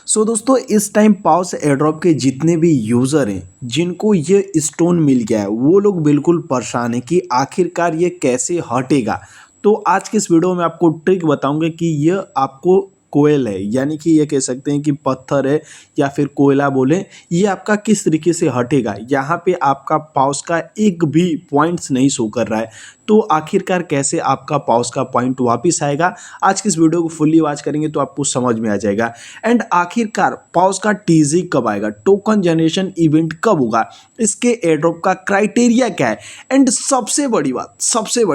दोस्तों इस टाइम पाउस एयरड्रॉप के जितने भी यूज़र हैं जिनको ये स्टोन मिल गया है वो लोग बिल्कुल परेशान हैं कि आखिरकार ये कैसे हटेगा। तो आज के इस वीडियो में आपको ट्रिक बताऊंगा कि ये आपको कोयल है यानी कि ये कह सकते हैं कि पत्थर है या फिर कोयला बोले, ये आपका किस तरीके से हटेगा। यहाँ पे आपका पाउस का एक भी पॉइंट्स नहीं शो कर रहा है, तो आखिरकार कैसे आपका पाउस का पॉइंट वापस आएगा। आज की इस वीडियो को फुल्ली वॉच करेंगे तो आपको समझ में आ जाएगा। एंड आखिरकार पाउस का टीजी कब आएगा, टोकन जनरेशन इवेंट कब होगा, इसके एयरड्रॉप का क्राइटेरिया क्या है, एंड सबसे बड़ी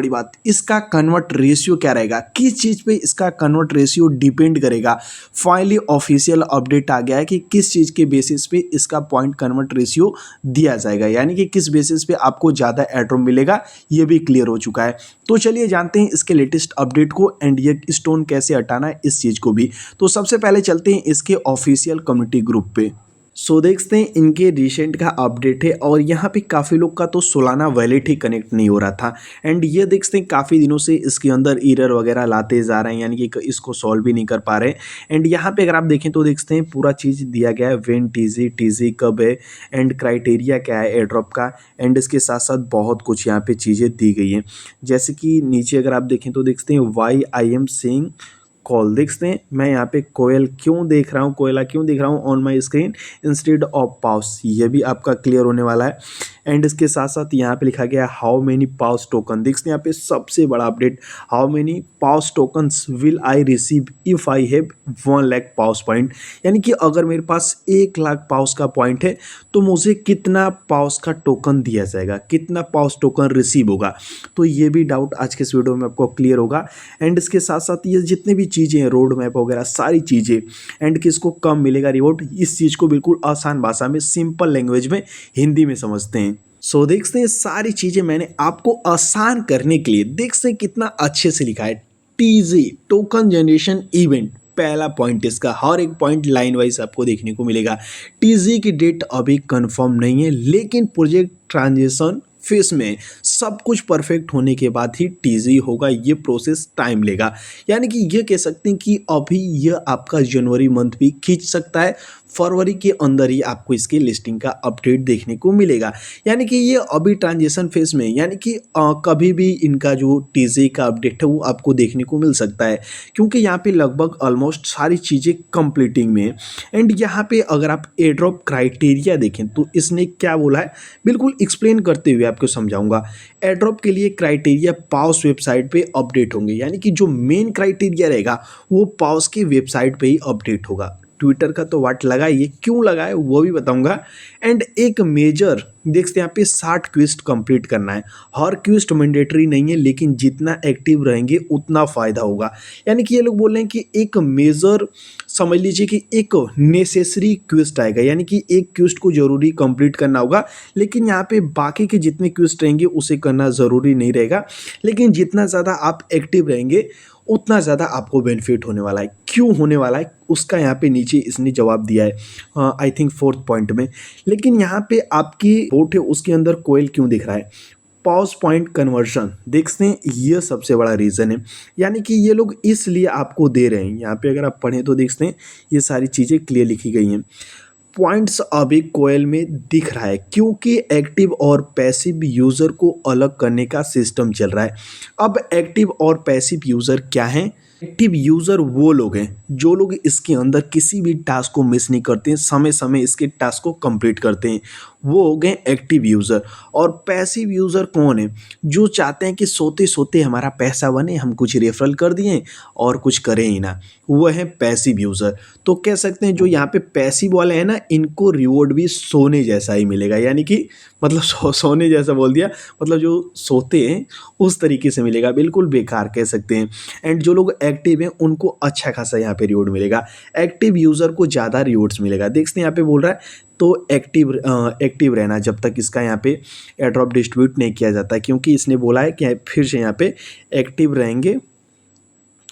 बात इसका कन्वर्ट रेशियो क्या रहेगा, किस चीज़ पे इसका कन्वर्ट रेशियो डिपेंड करेगा। फाइनली ऑफिशियल अपडेट आ गया है कि किस चीज़ के बेसिस पे इसका पॉइंट कन्वर्ट रेशियो दिया जाएगा, यानी कि किस बेसिस पे आपको ज़्यादा एयरड्रॉप मिलेगा, ये भी क्लियर हो चुका है। तो चलिए जानते हैं इसके लेटेस्ट अपडेट को एंड ये स्टोन कैसे हटाना है इस चीज़ को भी। तो सबसे पहले चलते हैं इसके ऑफिशियल कम्युनिटी ग्रुप पे। देखते हैं इनके रिसेंट का अपडेट है और यहाँ पे काफ़ी लोग का तो सोलाना वैलेट ही कनेक्ट नहीं हो रहा था। एंड ये देखते हैं काफ़ी दिनों से इसके अंदर एरर वगैरह लाते जा रहे हैं, यानी कि इसको सॉल्व भी नहीं कर पा रहे। एंड यहाँ पे अगर आप देखें तो देखते हैं पूरा चीज़ दिया गया है, वेन टीजी कब है एंड क्राइटेरिया क्या है एयरड्रॉप का, एंड इसके साथ साथ बहुत कुछ यहाँ पे चीज़ें दी गई हैं। जैसे कि नीचे अगर आप देखें तो देखते हैं why I am saying call, देखते हैं मैं यहाँ पे कोयल क्यों देख रहा हूँ, कोयला क्यों देख रहा हूँ on my screen instead of pause, ये भी आपका क्लियर होने वाला है। एंड इसके साथ साथ यहाँ पे लिखा गया हाउ मेनी पाउस टोकन, देखते हैं यहाँ पे सबसे बड़ा update, how many pause tokens will I receive if I have 1 lakh pause point, यानी कि अगर मेरे पास 1 लाख पाउस का पॉइंट है तो मुझे कितना पाउस का टोकन दिया जाएगा, कितना पाउस टोकन रिसीव होगा। तो ये भी डाउट आज के इस वीडियो में आपको क्लियर होगा। एंड इसके साथ साथ ये जितने भी चीज़ें हैं, रोड मैप वगैरह सारी चीज़ें, एंड किसको कम मिलेगा रिवॉर्ड, इस चीज़ को बिल्कुल आसान भाषा में सिंपल लैंग्वेज में हिंदी में समझते हैं। देखते हैं सारी चीज़ें मैंने आपको आसान करने के लिए, देखते हैं कितना अच्छे से लिखा है। टीजी टोकन जनरेशन इवेंट, पहला पॉइंट इसका, हर एक पॉइंट लाइन वाइज आपको देखने को मिलेगा। टीजी की डेट अभी कंफर्म नहीं है, लेकिन प्रोजेक्ट ट्रांजेक्शन फेस में सब कुछ परफेक्ट होने के बाद ही टीजी होगा, ये प्रोसेस टाइम लेगा। यानी कि ये कह सकते हैं कि अभी यह आपका जनवरी मंथ भी खींच सकता है, फरवरी के अंदर ही आपको इसकी लिस्टिंग का अपडेट देखने को मिलेगा। यानी कि ये अभी ट्रांजिशन फेज में, यानी कि कभी भी इनका जो टीजी का अपडेट है वो आपको देखने को मिल सकता है, क्योंकि यहाँ पे लगभग ऑलमोस्ट सारी चीज़ें कंप्लीटिंग में है। एंड यहाँ पे अगर आप एयरड्रॉप क्राइटेरिया देखें तो इसने क्या बोला है, बिल्कुल एक्सप्लेन करते हुए आपको समझाऊंगा। एयरड्रॉप के लिए क्राइटेरिया पाउस वेबसाइट पे अपडेट होंगे, यानी कि जो मेन क्राइटेरिया रहेगा वो पाउस की वेबसाइट पे ही अपडेट होगा। ट्विटर का तो वाट लगा, ये क्यों लगा है वो भी बताऊंगा। एंड एक मेजर देखते हैं यहाँ पे 60 क्विस्ट कंप्लीट करना है। हर क्विस्ट मैंडेटरी नहीं है, लेकिन जितना एक्टिव रहेंगे उतना फ़ायदा होगा। यानी कि ये लोग बोल रहे हैं कि एक मेजर समझ लीजिए कि एक नेसेसरी क्विस्ट आएगा, यानी कि एक क्विस्ट को जरूरी कंप्लीट करना होगा, लेकिन यहाँ पे बाकी के जितने क्विस्ट रहेंगे उसे करना ज़रूरी नहीं रहेगा। लेकिन जितना ज़्यादा आप एक्टिव रहेंगे उतना ज़्यादा आपको बेनिफिट होने वाला है। क्यों होने वाला है उसका यहाँ पे नीचे इसने जवाब दिया है, आई थिंक 4th पॉइंट में। लेकिन यहाँ पे आपकी वोट है उसके अंदर कोयल क्यों दिख रहा है, पॉज पॉइंट कन्वर्जन, देखते हैं ये सबसे बड़ा रीज़न है। यानी कि ये लोग इसलिए आपको दे रहे हैं, यहाँ पे अगर आप पढ़ें तो देखते हैं ये सारी चीज़ें क्लियर लिखी गई हैं। पॉइंट्स अभी कोयल में दिख रहा है क्योंकि एक्टिव और पैसिव यूज़र को अलग करने का सिस्टम चल रहा है। अब एक्टिव और पैसिव यूज़र क्या हैं? एक्टिव यूज़र वो लोग हैं जो लोग इसके अंदर किसी भी टास्क को मिस नहीं करते हैं, समय समय इसके टास्क को कंप्लीट करते हैं, वो हो गए एक्टिव यूज़र। और पैसिव यूज़र कौन है? जो चाहते हैं कि सोते सोते हमारा पैसा बने, हम कुछ रेफरल कर दिए और कुछ करें ही ना, वो है पैसिव यूज़र। तो कह सकते हैं जो यहाँ पे पैसिव वाले हैं ना, इनको रिवॉर्ड भी सोने जैसा ही मिलेगा, यानी कि मतलब सोने जैसा बोल दिया, मतलब जो सोते हैं उस तरीके से मिलेगा, बिल्कुल बेकार कह सकते हैं। एंड जो लोग एक्टिव हैं उनको अच्छा खासा यहाँ पे रिवॉर्ड मिलेगा, एक्टिव यूज़र को ज़्यादा रिवॉर्ड्स मिलेगा। देखते हैं यहाँ पे बोल रहा है तो एक्टिव रहना जब तक इसका यहाँ पे एयरड्रॉप डिस्ट्रीब्यूट नहीं किया जाता, क्योंकि इसने बोला है कि फिर से यहाँ पे एक्टिव रहेंगे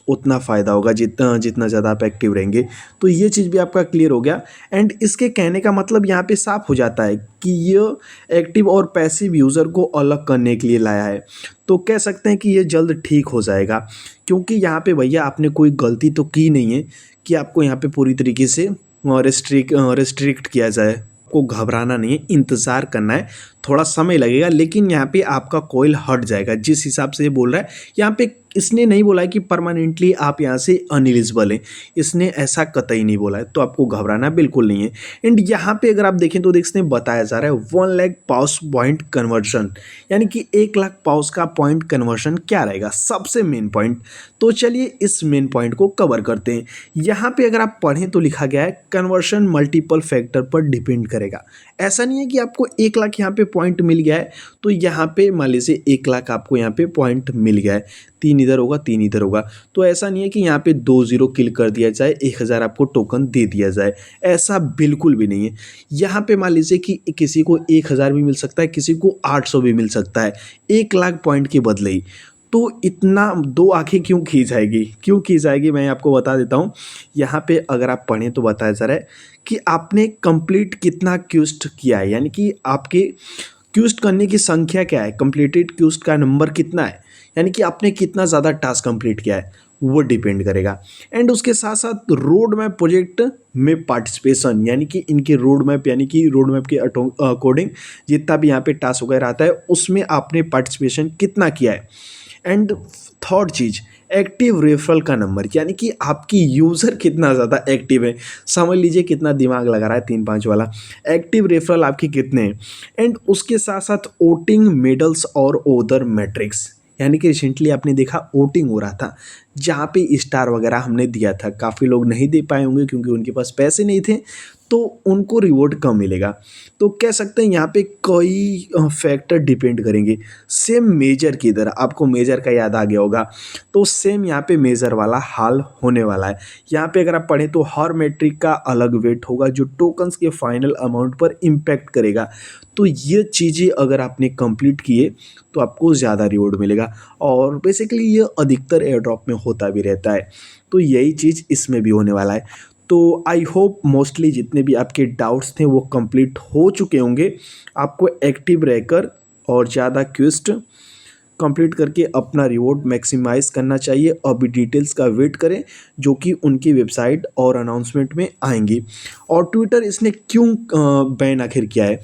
उतना फ़ायदा होगा, जितना जितना ज़्यादा आप एक्टिव रहेंगे। तो ये चीज़ भी आपका क्लियर हो गया। एंड इसके कहने का मतलब यहाँ पे साफ हो जाता है कि ये एक्टिव और पैसिव यूज़र को अलग करने के लिए लाया है। तो कह सकते हैं कि ये जल्द ठीक हो जाएगा, क्योंकि यहाँ पे भैया आपने कोई गलती तो की नहीं है कि आपको यहाँ पे पूरी तरीके से रिस्ट्रिक्ट किया जाए। को घबराना नहीं है, इंतज़ार करना है, थोड़ा समय लगेगा लेकिन यहाँ पे आपका कॉइल हट जाएगा। जिस हिसाब से ये बोल रहा है यहाँ पे, इसने नहीं बोला है कि परमानेंटली आप यहाँ से अनएलिजिबल हैं, इसने ऐसा कतई नहीं बोला है, तो आपको घबराना बिल्कुल नहीं है। एंड यहाँ पे अगर आप देखें तो देखते बताया जा रहा है 1 लाख पाउस पॉइंट कन्वर्जन, यानी कि 1 लाख पाउस का पॉइंट कन्वर्जन क्या रहेगा, सबसे मेन पॉइंट। तो चलिए इस मेन पॉइंट को कवर करते हैं। यहाँ पे अगर आप पढ़ें तो लिखा गया है कन्वर्शन मल्टीपल फैक्टर पर डिपेंड करेगा। ऐसा नहीं है कि आपको 1 लाख यहाँ पे पॉइंट मिल गया है तो यहाँ पे मान लीजिए 1 लाख आपको यहाँ पे पॉइंट मिल गया है, 3 इधर होगा 3 इधर होगा, तो ऐसा नहीं है कि यहाँ पे 2 0 किल कर दिया जाए, 1000 आपको टोकन दे दिया जाए, ऐसा बिल्कुल भी नहीं है। यहाँ पे मान लीजिए कि किसी को 1000 भी मिल सकता है, किसी को 800 भी मिल सकता है 1 लाख पॉइंट के बदले ही। तो इतना दो आंखें क्यों खी जाएगी, क्यों खी जाएगी, मैं आपको बता देता हूँ। यहाँ पे अगर आप पढ़ें तो बताया जा रहा है कि आपने कंप्लीट कितना क्वेस्ट किया है, यानी कि आपके क्वेस्ट करने की संख्या क्या है, कंप्लीटेड क्वेस्ट का नंबर कितना है, यानी कि आपने कितना ज़्यादा टास्क कंप्लीट किया है वो डिपेंड करेगा। एंड उसके साथ साथ रोड मैप प्रोजेक्ट में पार्टिसिपेशन, यानी कि इनके रोड मैप, यानी कि रोड मैप के अकॉर्डिंग जितना भी यहाँ पे टास्क वगैरह आता है उसमें आपने पार्टिसिपेशन कितना किया है। And third cheese active referral का नंबर, यानी कि आपकी यूज़र कितना ज़्यादा एक्टिव है, समझ लीजिए कितना दिमाग लगा रहा है 3-5 वाला, एक्टिव रेफरल आपके कितने हैं। एंड उसके साथ साथ वोटिंग मेडल्स और ओदर मैट्रिक्स, यानी कि रिसेंटली आपने देखा वोटिंग हो रहा था जहाँ पे स्टार वगैरह हमने दिया था, काफ़ी लोग नहीं दे पाए होंगे क्योंकि उनके पास पैसे नहीं थे, तो उनको रिवॉर्ड कम मिलेगा। तो कह सकते हैं यहाँ पे कई फैक्टर डिपेंड करेंगे। सेम मेजर की तरह, आपको मेजर का याद आ गया होगा, तो सेम यहाँ पे मेजर वाला हाल होने वाला है। यहाँ पे अगर आप पढ़ें तो हर मैट्रिक का अलग वेट होगा जो टोकन्स के फाइनल अमाउंट पर इम्पैक्ट करेगा। तो ये चीज़ें अगर आपने कंप्लीट किए तो आपको ज़्यादा रिवॉर्ड मिलेगा, और बेसिकली ये अधिकतर एयर ड्रॉप में होता भी रहता है। तो यही चीज़ इसमें भी होने वाला है। तो आई होप मोस्टली जितने भी आपके डाउट्स थे वो कंप्लीट हो चुके होंगे। आपको एक्टिव रहकर और ज़्यादा क्वेस्ट कंप्लीट करके अपना रिवॉर्ड मैक्सिमाइज़ करना चाहिए। अभी डिटेल्स का वेट करें जो कि उनकी वेबसाइट और अनाउंसमेंट में आएंगी। और ट्विटर इसने क्यों बैन आखिर किया है,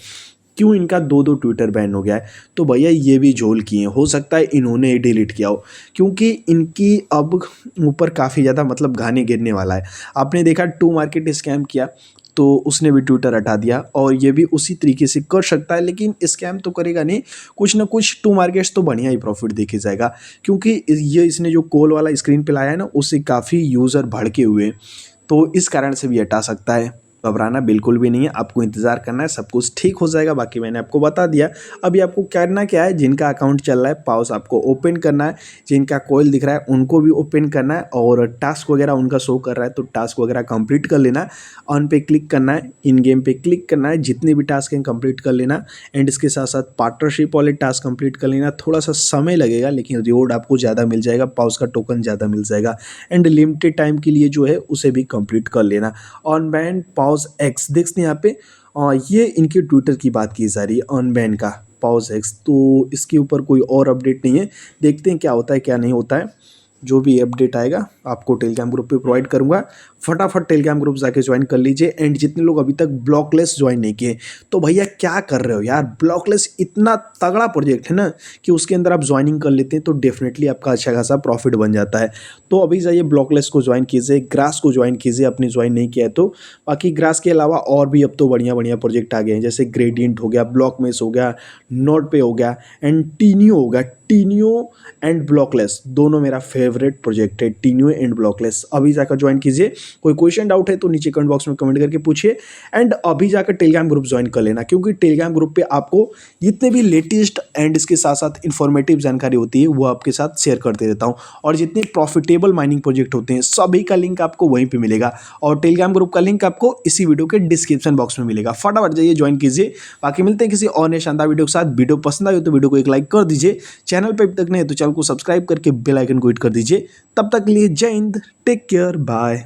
क्यों इनका 2-2 ट्विटर बैन हो गया है, तो भैया ये भी झोल किए, हो सकता है इन्होंने डिलीट किया हो क्योंकि इनकी अब ऊपर काफ़ी ज़्यादा मतलब गाने गिरने वाला है। आपने देखा टू मार्केट स्कैम किया तो उसने भी ट्विटर हटा दिया, और ये भी उसी तरीके से कर सकता है, लेकिन स्कैम तो करेगा नहीं, कुछ ना कुछ टू मार्केट्स तो बढ़िया ही प्रॉफिट देखे जाएगा क्योंकि ये इसने जो कॉल वाला स्क्रीन पे लाया है ना उससे काफ़ी यूज़र भड़के हुए, तो इस कारण से भी हटा सकता है। घबराना बिल्कुल भी नहीं है, आपको इंतज़ार करना है, सब कुछ ठीक हो जाएगा। बाकी मैंने आपको बता दिया। अभी आपको करना क्या है, जिनका अकाउंट चल रहा है पाउस आपको ओपन करना है, जिनका कॉइल दिख रहा है उनको भी ओपन करना है, और टास्क वगैरह उनका शो कर रहा है तो टास्क वगैरह कंप्लीट कर लेना है। ऑन पे क्लिक करना है, इन गेम पे क्लिक करना है, जितने भी टास्क हैं कंप्लीट कर लेना। एंड इसके साथ साथ पार्टनरशिप वाले टास्क कंप्लीट कर लेना। थोड़ा सा समय लगेगा लेकिन रिवॉर्ड आपको ज़्यादा मिल जाएगा, पाउस का टोकन ज़्यादा मिल जाएगा। एंड लिमिटेड टाइम के लिए जो है उसे भी कंप्लीट कर लेना। ऑन बैन पाउस एक्स देखते हैं यहाँ पे, ये इनके ट्विटर की बात की जा रही है ऑन बैन का पाउस एक्स, तो इसके ऊपर कोई और अपडेट नहीं है। देखते हैं क्या होता है क्या नहीं होता है। जो भी अपडेट आएगा आपको टेलीग्राम ग्रुप पे प्रोवाइड करूंगा। फटाफट टेलीग्राम ग्रुप जाके ज्वाइन कर लीजिए। एंड जितने लोग अभी तक ब्लॉकलेस ज्वाइन नहीं किए तो भैया क्या कर रहे हो यार, ब्लॉकलेस इतना तगड़ा प्रोजेक्ट है ना कि उसके अंदर आप ज्वाइनिंग कर लेते हैं तो डेफिनेटली आपका अच्छा खासा प्रॉफिट बन जाता है। तो अभी जाइए ब्लॉकलेस को ज्वाइन कीजिए, ग्रास को ज्वाइन कीजिए, अपनी ज्वाइन नहीं किया है तो। बाकी ग्रास के अलावा और भी अब तो बढ़िया बढ़िया प्रोजेक्ट आ गए हैं, जैसे ग्रेडियंट हो गया, ब्लॉकमेस हो गया, नोट पे हो गया, एंड टीनियो हो गया। टीनियो एंड ब्लॉकलेस दोनों मेरा फेवरेट प्रोजेक्ट है, टीनियो एंड ब्लॉकलेस। अभी जाकर ज्वाइन कीजिए। कोई क्वेश्चन डाउट है तो नीचे कमेंट बॉक्स में कमेंट करके पूछिए। एंड अभी जाकर टेलीग्राम ग्रुप ज्वाइन कर लेना, क्योंकि टेलीग्राम ग्रुप पे आपको जितने भी लेटेस्ट एंड इसके साथ साथ इन्फॉर्मेटिव जानकारी होती है वो आपके साथ शेयर करते रहता हूँ, और जितने प्रॉफिटेबल माइनिंग प्रोजेक्ट होते हैं सभी का लिंक आपको वहीं पर मिलेगा, और टेलीग्राम ग्रुप का लिंक आपको इसी वीडियो के डिस्क्रिप्शन बॉक्स में मिलेगा। फटाफट जाइए ज्वाइन कीजिए। बाकी मिलते हैं किसी और नए शानदार वीडियो के साथ। वीडियो पसंद आई हो तो वीडियो को एक लाइक कर दीजिए, चैनल पे अभी तक नहीं है तो चैनल को सब्सक्राइब करके बेल आइकन को हिट कर दीजिए। तब तक के लिए जय हिंद, टेक केयर, बाय।